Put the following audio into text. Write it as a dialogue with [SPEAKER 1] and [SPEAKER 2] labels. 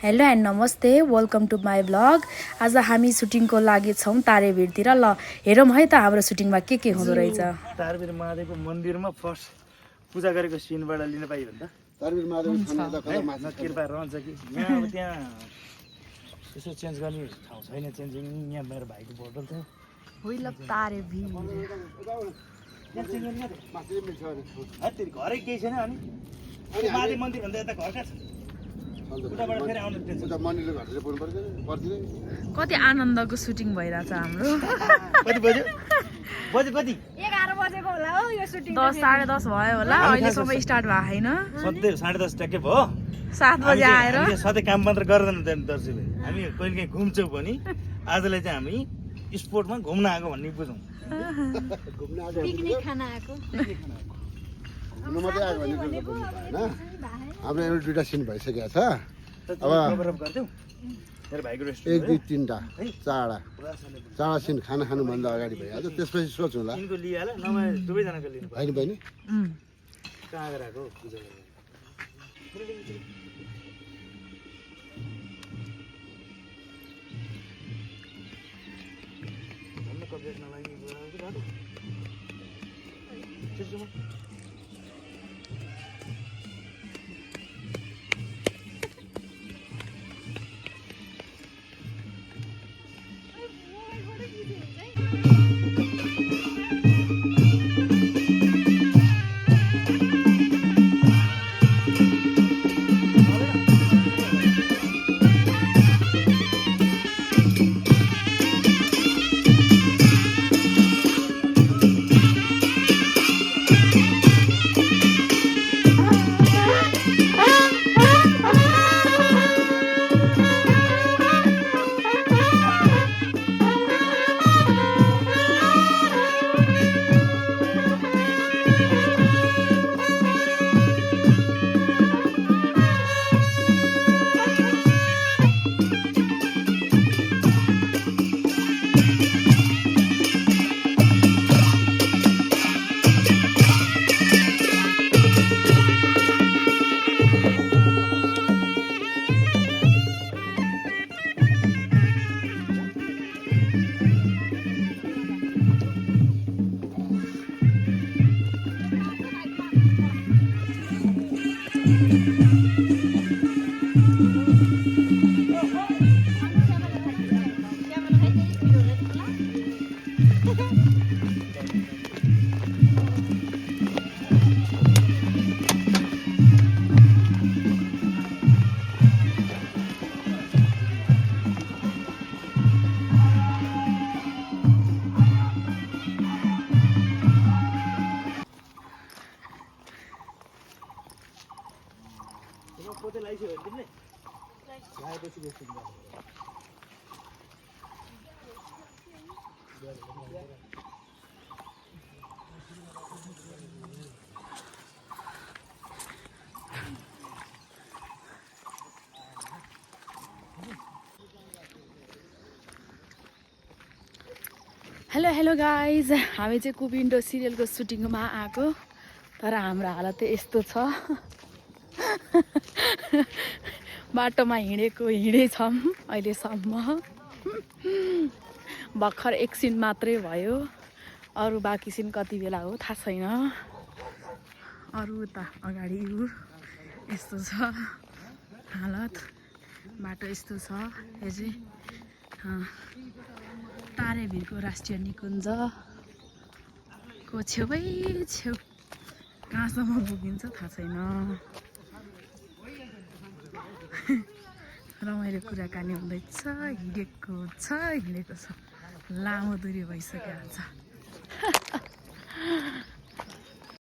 [SPEAKER 1] Hello and नमस्ते, welcome to my blog. आज हामी सुटिङको लागि छौँ तारेभिरतिर। ल हेरौँ है त हाम्रो सुटिङमा के हुँदो रहेछ।
[SPEAKER 2] तारेभिर महादेवको मन्दिरमा फर्स्ट पूजा गरेको सिनबाट लिन पाइयो भने त
[SPEAKER 3] तारेभिर महादेवको
[SPEAKER 2] कृपा रहन्छ कि यहाँ अब त्यहाँ यसो चेन्ज गर्ने ठाउँ छैन। चेन्जिङ यहाँ मेरो भाइको बोतल छ।
[SPEAKER 1] होइन तारेभिर
[SPEAKER 2] घरै केही छैन। अनि महादेव मन्दिर भन्दा यता घर कहाँ छ? उताबाट फेरि आउनु टेन्सन।
[SPEAKER 1] कति आनन्दको सुटिङ भइरहेछ हाम्रो।
[SPEAKER 2] कति बज्यो? बज्यो कति?
[SPEAKER 1] 11 बजेको होला हो यो सुटिङ। 10 साढे 10 भयो होला। अहिलेसम्म स्टार्ट भएको छैन।
[SPEAKER 2] सधैँ 10:30 ट्याक्कै भयो।
[SPEAKER 1] 7 बजे आएर
[SPEAKER 2] हामी सधैँ काम मात्र गर्दैन दर्शकले। हामी कहिले काहीँ घुम्छौँ पनि। आजलाई चाहिँ हामी स्पोर्टमा घुम्न आएको भन्ने बुझौँ।
[SPEAKER 1] पिकनिक खान आएको।
[SPEAKER 3] हाम्रो एउटा दुईटा सिन भइसकेको छ। अब
[SPEAKER 2] मेरो भाइको
[SPEAKER 3] 1 2 3टा 4 सिन खाना खानुभन्दा अगाडि भइहाल्छ। त्यसपछि सोचौँला
[SPEAKER 2] यिनको लिइहाल्यो नभए दुवैजनाको लिनु
[SPEAKER 3] होइन बहिनी।
[SPEAKER 2] कहाँ गएको पूजा गरेर पोते लाइसक्यो तिमीले लाएपछि बेच्छु।
[SPEAKER 1] हेलो गाइज, हामी चाहिँ कुपिन्डो सिरियलको सुटिङमा आएको। तर हाम्रो हालत चाहिँ यस्तो छ। बाटोमा हिँडेछौँ अहिलेसम्म। भर्खर 1 सिन मात्रै भयो। अरू बाँकी सिन कति बेला हो थाहा छैन। अरू त अगाडि यस्तो छ हालत। बाटो यस्तो छ। यो चाहिँ तारेभिरको राष्ट्रिय निकुञ्जको छेउ कहाँसम्म पुगिन्छ थाहा छैन। रमाइलो कुराकानी हुँदैछ। हिँडेको छ लामो दूरी भइसकेको छ।